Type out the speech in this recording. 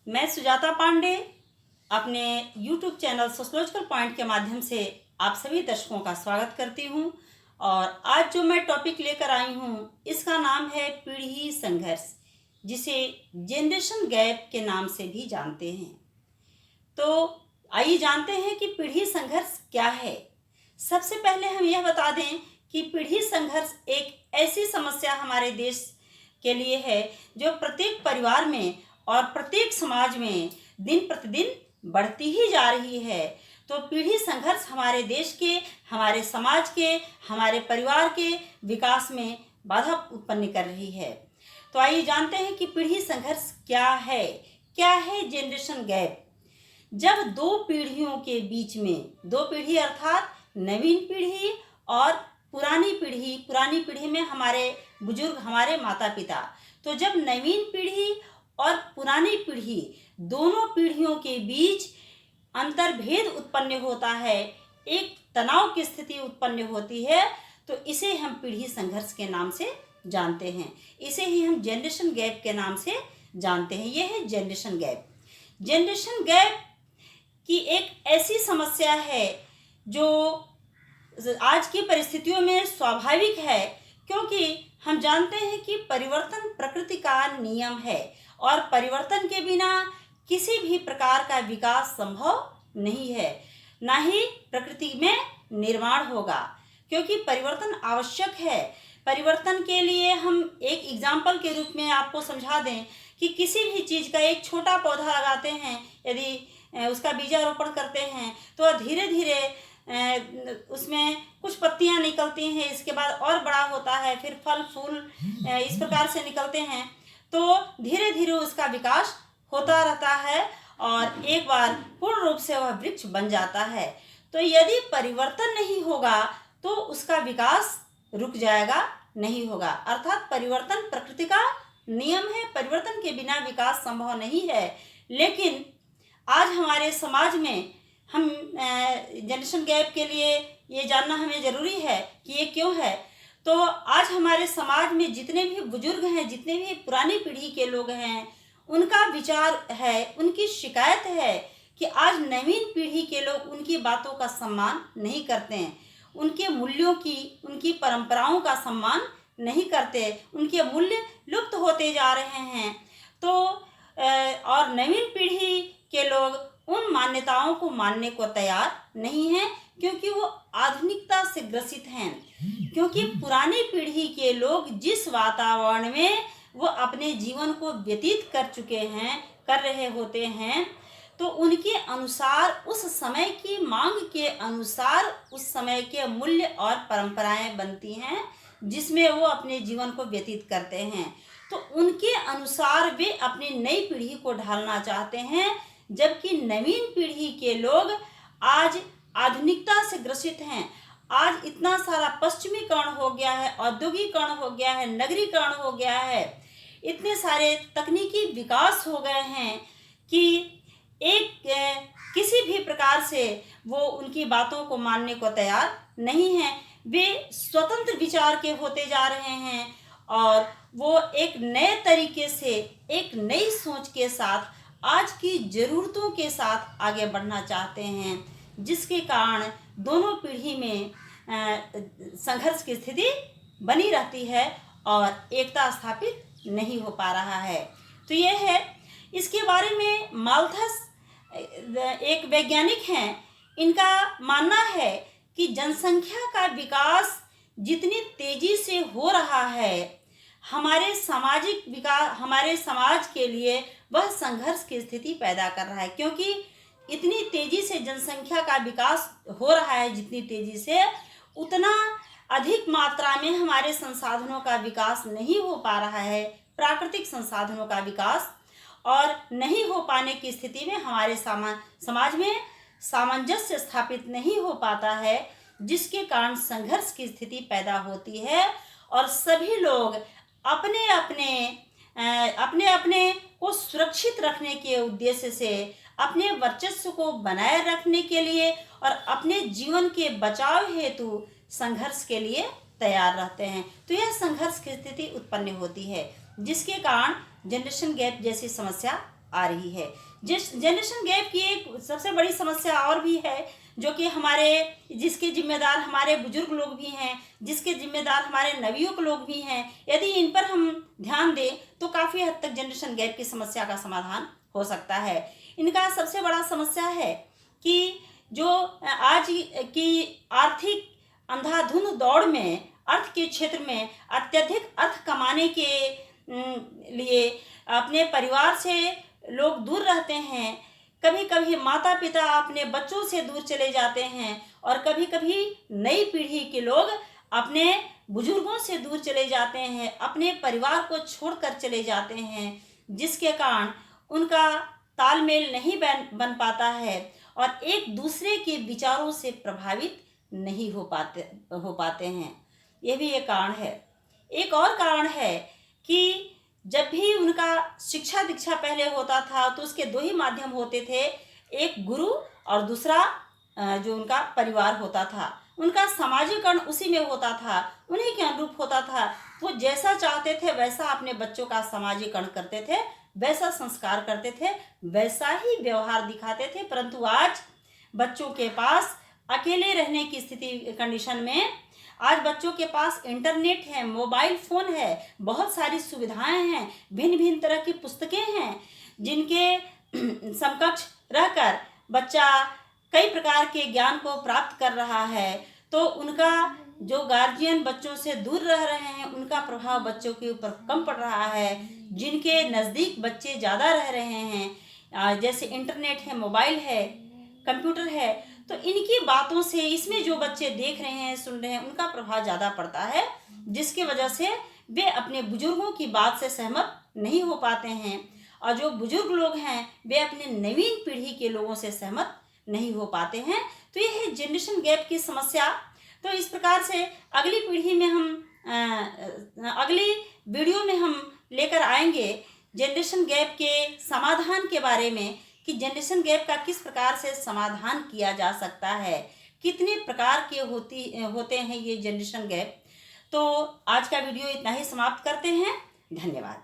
मैं सुजाता पांडे अपने YouTube channel sociological point के माध्यम से आप सभी दर्शकों का स्वागत करती हूं। और आज जो मैं टॉपिक लेकर आई हूं इसका नाम है पीढ़ी संघर्ष, जिसे जनरेशन गैप के नाम से भी जानते हैं। तो आइए जानते हैं कि पीढ़ी संघर्ष क्या है। सबसे पहले हम यह बता दें कि पीढ़ी संघर्ष एक ऐसी समस्या हमारे देश के लिए है जो प्रत्येक परिवार में और प्रत्येक समाज में दिन प्रतिदिन बढ़ती ही जा रही है। तो पीढ़ी संघर्ष हमारे देश के, हमारे समाज के, हमारे परिवार के विकास में बाधा उत्पन्न कर रही है। तो आइए जानते हैं कि पीढ़ी संघर्ष क्या है। क्या है जनरेशन गैप? जब दो पीढ़ियों के बीच में, दो पीढ़ी अर्थात नवीन पीढ़ी और पुरानी पीढ़ी में हमारे बुजुर्ग, हमारे माता पिता, तो जब नवीन पीढ़ी और पुरानी पीढ़ी दोनों पीढ़ियों के बीच अंतर्भेद उत्पन्न होता है, एक तनाव की स्थिति उत्पन्न होती है, तो इसे हम पीढ़ी संघर्ष के नाम से जानते हैं। इसे ही हम जनरेशन गैप के नाम से जानते हैं। यह है जनरेशन गैप। जनरेशन गैप की एक ऐसी समस्या है जो आज की परिस्थितियों में स्वाभाविक है, क्योंकि हम जानते हैं कि परिवर्तन प्रकृति का नियम है और परिवर्तन के बिना किसी भी प्रकार का विकास संभव नहीं है, ना ही प्रकृति में निर्माण होगा, क्योंकि परिवर्तन आवश्यक है। परिवर्तन के लिए हम एक एग्जाम्पल के रूप में आपको समझा दें कि किसी भी चीज़ का एक छोटा पौधा लगाते हैं, यदि उसका बीजारोपण करते हैं तो धीरे धीरे उसमें कुछ पत्तियां निकलती हैं, इसके बाद और बड़ा होता है, फिर फल फूल इस प्रकार से निकलते हैं। तो धीरे धीरे उसका विकास होता रहता है और एक बार पूर्ण रूप से वह वृक्ष बन जाता है। तो यदि परिवर्तन नहीं होगा तो उसका विकास रुक जाएगा, नहीं होगा। अर्थात परिवर्तन प्रकृति का नियम है, परिवर्तन के बिना विकास संभव नहीं है। लेकिन आज हमारे समाज में हम जनरेशन गैप के लिए ये जानना हमें ज़रूरी है कि ये क्यों है। तो आज हमारे समाज में जितने भी बुजुर्ग हैं, जितने भी पुरानी पीढ़ी के लोग हैं, उनका विचार है, उनकी शिकायत है कि आज नवीन पीढ़ी के लोग उनकी बातों का सम्मान नहीं करते हैं, उनके मूल्यों की, उनकी परंपराओं का सम्मान नहीं करते, उनके मूल्य लुप्त होते जा रहे हैं। तो और नवीन पीढ़ी के लोग उन मान्यताओं को मानने को तैयार नहीं हैं, क्योंकि वो आधुनिकता से ग्रसित हैं। क्योंकि पुरानी पीढ़ी के लोग जिस वातावरण में वो अपने जीवन को व्यतीत कर चुके हैं, कर रहे होते हैं, तो उनके अनुसार, उस समय की मांग के अनुसार उस समय के मूल्य और परंपराएं बनती हैं जिसमें वो अपने जीवन को व्यतीत करते हैं। तो उनके अनुसार वे अपनी नई पीढ़ी को ढालना चाहते हैं, जबकि नवीन पीढ़ी के लोग आज आधुनिकता से ग्रसित हैं। आज इतना सारा पश्चिमीकरण हो गया है, औद्योगिकरण हो गया है, नगरीकरण हो गया है, इतने सारे तकनीकी विकास हो गए हैं कि किसी भी प्रकार से वो उनकी बातों को मानने को तैयार नहीं हैं। वे स्वतंत्र विचार के होते जा रहे हैं और वो एक नए तरीके से, एक नई सोच के साथ, आज की ज़रूरतों के साथ आगे बढ़ना चाहते हैं, जिसके कारण दोनों पीढ़ी में संघर्ष की स्थिति बनी रहती है और एकता स्थापित नहीं हो पा रहा है। तो ये है, इसके बारे में माल्थस एक वैज्ञानिक हैं, इनका मानना है कि जनसंख्या का विकास जितनी तेज़ी से हो रहा है, हमारे सामाजिक विकास, हमारे समाज के लिए वह संघर्ष की स्थिति पैदा कर रहा है। क्योंकि इतनी तेज़ी से जनसंख्या का विकास हो रहा है, जितनी तेज़ी से, उतना अधिक मात्रा में हमारे संसाधनों का विकास नहीं हो पा रहा है, प्राकृतिक संसाधनों का विकास, और नहीं हो पाने की स्थिति में हमारे समाज में सामंजस्य स्थापित नहीं हो पाता है, जिसके कारण संघर्ष की स्थिति पैदा होती है और सभी लोग अपने अपने को सुरक्षित रखने के उद्देश्य से, अपने वर्चस्व को बनाए रखने के लिए और अपने जीवन के बचाव हेतु संघर्ष के लिए तैयार रहते हैं। तो यह संघर्ष की स्थिति उत्पन्न होती है, जिसके कारण जनरेशन गैप जैसी समस्या आ रही है। जिस जनरेशन गैप की एक सबसे बड़ी समस्या और भी है, जो कि जिसके जिम्मेदार हमारे बुजुर्ग लोग भी हैं, जिसके जिम्मेदार हमारे नवयुवक लोग भी हैं। यदि इन पर हम ध्यान दें तो काफ़ी हद तक जनरेशन गैप की समस्या का समाधान हो सकता है। इनका सबसे बड़ा समस्या है कि जो आज की आर्थिक अंधाधुंध दौड़ में, अर्थ के क्षेत्र में अत्यधिक अर्थ कमाने के लिए अपने परिवार से लोग दूर रहते हैं। कभी कभी माता पिता अपने बच्चों से दूर चले जाते हैं और कभी कभी नई पीढ़ी के लोग अपने बुजुर्गों से दूर चले जाते हैं, अपने परिवार को छोड़कर चले जाते हैं, जिसके कारण उनका तालमेल नहीं बन पाता है और एक दूसरे के विचारों से प्रभावित नहीं हो पाते हैं। यह भी एक कारण है। एक और कारण है कि जब भी उनका शिक्षा दीक्षा पहले होता था तो उसके दो ही माध्यम होते थे, एक गुरु और दूसरा जो उनका परिवार होता था। उनका सामाजिकरण उसी में होता था, उन्हीं के अनुरूप होता था। वो जैसा चाहते थे वैसा अपने बच्चों का सामाजिकरण करते थे, वैसा संस्कार करते थे, वैसा ही व्यवहार दिखाते थे। परंतु आज बच्चों के पास अकेले रहने की कंडीशन में आज बच्चों के पास इंटरनेट है, मोबाइल फ़ोन है, बहुत सारी सुविधाएं हैं, भिन्न भिन्न तरह की पुस्तकें हैं, जिनके समकक्ष रहकर बच्चा कई प्रकार के ज्ञान को प्राप्त कर रहा है। तो उनका जो गार्जियन बच्चों से दूर रह रहे हैं, उनका प्रभाव बच्चों के ऊपर कम पड़ रहा है। जिनके नज़दीक बच्चे ज़्यादा रह रहे हैं, जैसे इंटरनेट है, मोबाइल है, कंप्यूटर है, तो इनकी बातों से इसमें जो बच्चे देख रहे हैं, सुन रहे हैं, उनका प्रभाव ज़्यादा पड़ता है, जिसकी वजह से वे अपने बुजुर्गों की बात से सहमत नहीं हो पाते हैं और जो बुजुर्ग लोग हैं वे अपने नवीन पीढ़ी के लोगों से सहमत नहीं हो पाते हैं। तो यह है जनरेशन गैप की समस्या। तो इस प्रकार से अगली पीढ़ी में अगली वीडियो में हम लेकर आएंगे जनरेशन गैप के समाधान के बारे में, कि जनरेशन गैप का किस प्रकार से समाधान किया जा सकता है, कितने प्रकार के होते हैं ये जनरेशन गैप। तो आज का वीडियो इतना ही समाप्त करते हैं। धन्यवाद।